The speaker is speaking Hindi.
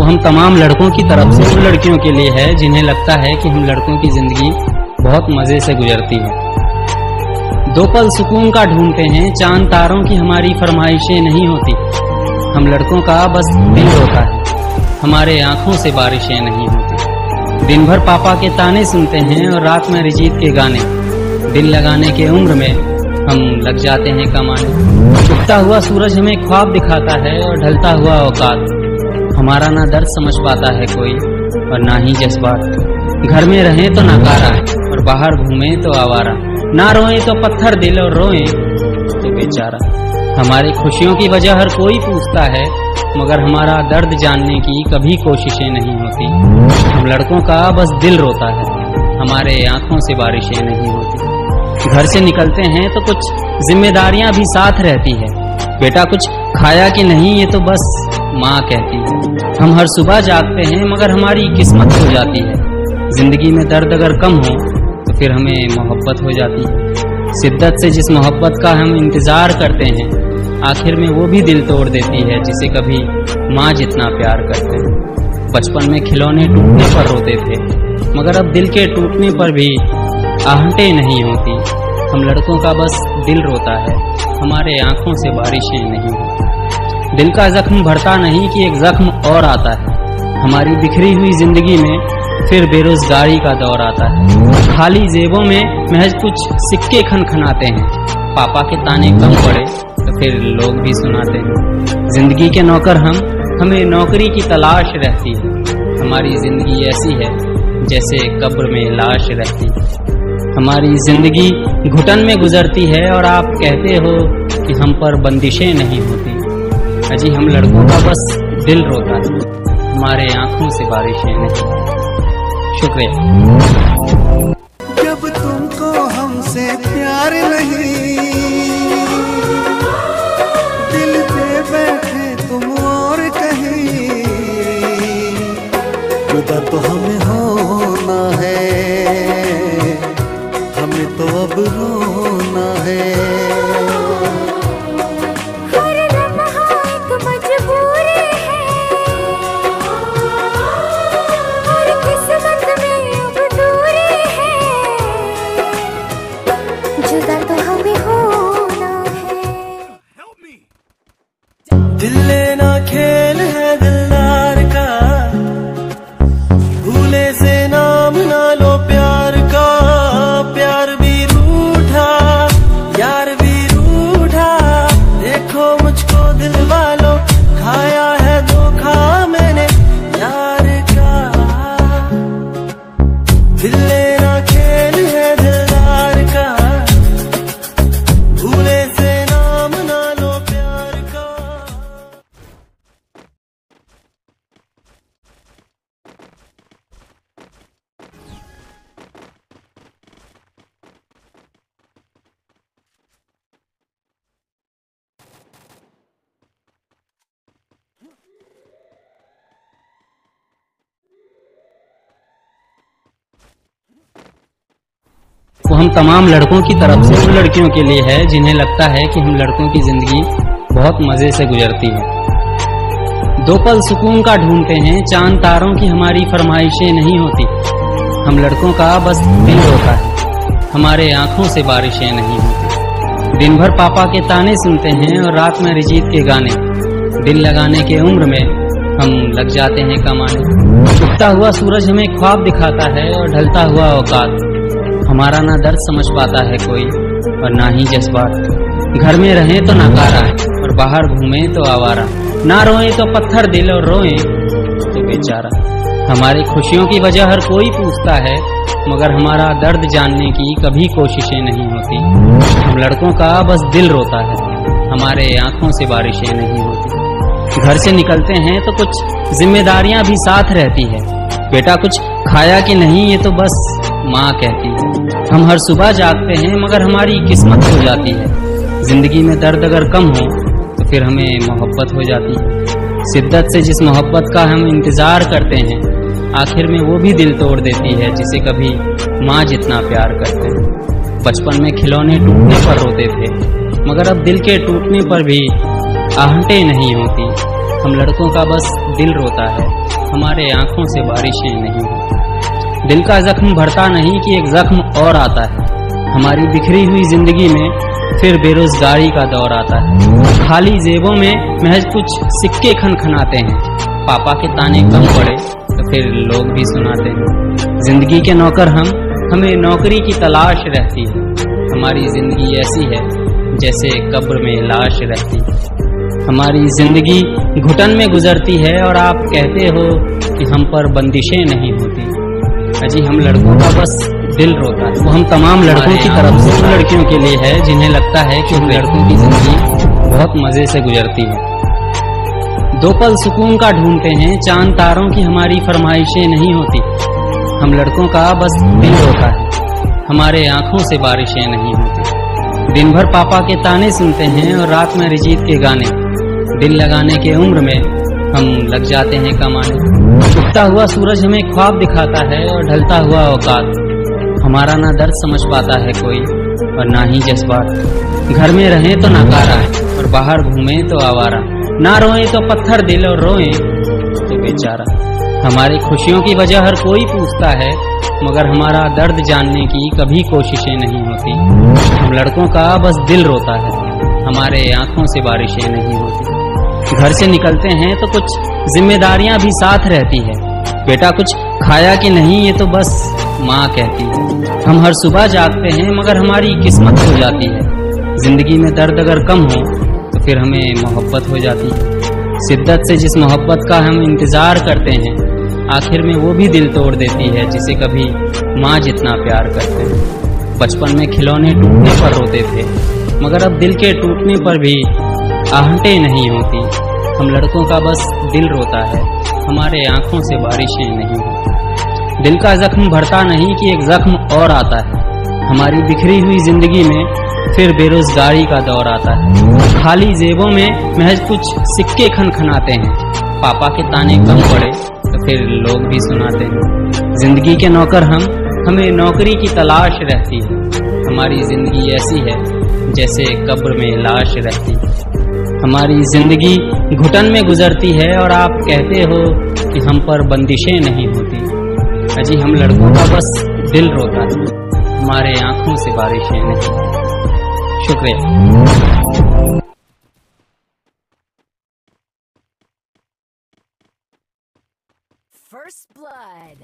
हम तमाम लड़कों की तरफ से उन लड़कियों के लिए है जिन्हें लगता है कि हम लड़कों की जिंदगी बहुत मजे से गुजरती है। दो पल सुकून का ढूंढते हैं, चांद तारों की हमारी फरमाइशें नहीं होती। हम लड़कों का बस दिल रोता है, हमारे आंखों से बारिशें नहीं होती। दिन भर पापा के ताने सुनते हैं और रात में अरिजीत के गाने। दिल लगाने के उम्र में हम लग जाते हैं कमाने। उगता हुआ सूरज हमें ख्वाब दिखाता है और ढलता हुआ औकात। हमारा ना दर्द समझ पाता है कोई और ना ही जज्बात। घर में रहें तो नकारा और बाहर घूमें तो आवारा। ना रोएं तो पत्थर दिल और रोएं तो बेचारा। हमारी खुशियों की वजह हर कोई पूछता है, मगर हमारा दर्द जानने की कभी कोशिशें नहीं होती। हम लड़कों का बस दिल रोता है, हमारे आंखों से बारिशें नहीं होती। घर से निकलते हैं तो कुछ जिम्मेदारियां भी साथ रहती है। बेटा कुछ खाया कि नहीं ये तो बस माँ कहती है। हम हर सुबह जागते हैं मगर हमारी किस्मत हो जाती है। जिंदगी में दर्द अगर कम हो तो फिर हमें मोहब्बत हो जाती है। शिद्दत से जिस मोहब्बत का हम इंतजार करते हैं, आखिर में वो भी दिल तोड़ देती है जिसे कभी माँ जितना प्यार करते हैं। बचपन में खिलौने टूटने पर रोते थे, मगर अब दिल के टूटने पर भी आहटें नहीं होती। हम लड़कों का बस दिल रोता है, हमारे आंखों से बारिशें नहीं होती। दिल का जख्म भरता नहीं कि एक जख्म और आता है। हमारी बिखरी हुई जिंदगी में फिर बेरोजगारी का दौर आता है। खाली जेबों में महज कुछ सिक्के खनखनाते हैं। पापा के ताने कम पड़े तो फिर लोग भी सुनाते हैं। जिंदगी के नौकर हमें नौकरी की तलाश रहती है। हमारी जिंदगी ऐसी है जैसे कब्र में लाश रहती है। हमारी जिंदगी घुटन में गुजरती है और आप कहते हो कि हम पर बंदिशें नहीं होती। अजी हम लड़कों का बस दिल रोता है, हमारे आंखों से बारिशें नहीं। शुक्रिया। जब तुमको हमसे प्यार नहीं, दिल पे बैठे तुम और कहीं। जुदा तो हमें होना है, हमें तो अब रोना है। दिल लेना खेल है दिलदार का, भूले से नाम ना लो प्यार का। प्यार भी रूठा, यार भी रूठा। देखो मुझको दिल वालों, खाया है धोखा मैंने यार का। दिल लेना खेल है दिलदार का, भूले से नाम ना लो प्यार का। वो हम तमाम लड़कों की तरफ से उन लड़कियों के लिए है जिन्हें लगता है कि हम लड़कों की जिंदगी बहुत मजे से गुजरती है। दो पल सुकून का ढूंढते हैं, चांद तारों की हमारी फरमाइशें नहीं होती। हम लड़कों का बस दिल रोता है, हमारे आंखों से बारिशें नहीं होती। दिन भर पापा के ताने सुनते हैं और रात में अरिजीत के गाने। दिल लगाने के उम्र में हम लग जाते हैं कमाने। उगता हुआ सूरज हमें ख्वाब दिखाता है और ढलता हुआ औकात। हमारा ना दर्द समझ पाता है कोई और ना ही जज्बात। घर में रहें तो नकारा और बाहर घूमें तो आवारा। ना रोएं तो पत्थर दिल और रोएं तो बेचारा। हमारी खुशियों की वजह हर कोई पूछता है, मगर हमारा दर्द जानने की कभी कोशिशें नहीं होती। हम लड़कों का बस दिल रोता है, हमारे आंखों से बारिशें नहीं होती। घर से निकलते हैं तो कुछ जिम्मेदारियां भी साथ रहती है। बेटा कुछ खाया कि नहीं ये तो बस माँ कहती है। हम हर सुबह जागते हैं मगर हमारी किस्मत हो जाती है। जिंदगी में दर्द अगर कम हो तो फिर हमें मोहब्बत हो जाती है। शिद्दत से जिस मोहब्बत का हम इंतजार करते हैं, आखिर में वो भी दिल तोड़ देती है जिसे कभी माँ जितना प्यार करते हैं। बचपन में खिलौने टूटने पर रोते थे, मगर अब दिल के टूटने पर भी आहटें नहीं होती, हम लड़कों का बस दिल रोता है, हमारे आंखों से बारिशें नहीं होती। दिल का जख्म भरता नहीं कि एक जख्म और आता है, हमारी बिखरी हुई जिंदगी में फिर बेरोजगारी का दौर आता है। खाली जेबों में महज कुछ सिक्के खनखनाते हैं, पापा के ताने कम पड़े तो फिर लोग भी सुनाते हैं। जिंदगी के नौकर हमें नौकरी की तलाश रहती है, हमारी जिंदगी ऐसी है जैसे कब्र में लाश रहती है। हमारी जिंदगी घुटन में गुजरती है और आप कहते हो कि हम पर बंदिशें नहीं होती। अजी हम लड़कों का बस दिल रोता है। वो हम तमाम लड़कों की तरफ से उन लड़कियों के लिए है जिन्हें लगता है कि उन लड़कों की जिंदगी बहुत मजे से गुजरती है। दो पल सुकून का ढूंढते हैं, चांद तारों की हमारी फरमाइशें नहीं होती। हम लड़कों का बस दिल रोता है, हमारे आंखों से बारिशें नहीं होती। दिन भर पापा के ताने सुनते हैं और रात में अरिजीत के गाने। दिल लगाने के उम्र में हम लग जाते हैं कमाने। उगता हुआ सूरज हमें ख्वाब दिखाता है और ढलता हुआ औकात। हमारा ना दर्द समझ पाता है कोई और ना ही जज्बात। घर में रहें तो नकारा और बाहर घूमें तो आवारा, ना रोएं तो पत्थर दिल और रोएं तो बेचारा। हमारी खुशियों की वजह हर कोई पूछता है, मगर हमारा दर्द जानने की कभी कोशिशें नहीं होती। हम लड़कों का बस दिल रोता है, हमारे आंखों से बारिशें नहीं होती। घर से निकलते हैं तो कुछ जिम्मेदारियां भी साथ रहती है। बेटा कुछ खाया कि नहीं ये तो बस माँ कहती है। हम हर सुबह जागते हैं मगर हमारी किस्मत हो जाती है। जिंदगी में दर्द अगर कम हो तो फिर हमें मोहब्बत हो जाती है। शिद्दत से जिस मोहब्बत का हम इंतजार करते हैं, आखिर में वो भी दिल तोड़ देती है जिसे कभी माँ जितना प्यार करते हैं। बचपन में खिलौने टूटने पर रोते थे, मगर अब दिल के टूटने पर भी आहटें नहीं होती। हम लड़कों का बस दिल रोता है, हमारे आंखों से बारिशें नहीं होती। दिल का जख्म भरता नहीं कि एक जख्म और आता है, हमारी बिखरी हुई जिंदगी में फिर बेरोजगारी का दौर आता है। खाली जेबों में महज कुछ सिक्के खनखनाते हैं, पापा के ताने कम पड़े तो फिर लोग भी सुनाते हैं। जिंदगी के नौकर हमें नौकरी की तलाश रहती है, हमारी जिंदगी ऐसी है जैसे कब्र में लाश रहती है। हमारी जिंदगी घुटन में गुजरती है और आप कहते हो कि हम पर बंदिशें नहीं होती। अजी हम लड़कों का बस दिल रोता है, हमारे आंखों से बारिशें नहीं। शुक्रिया। First Blood.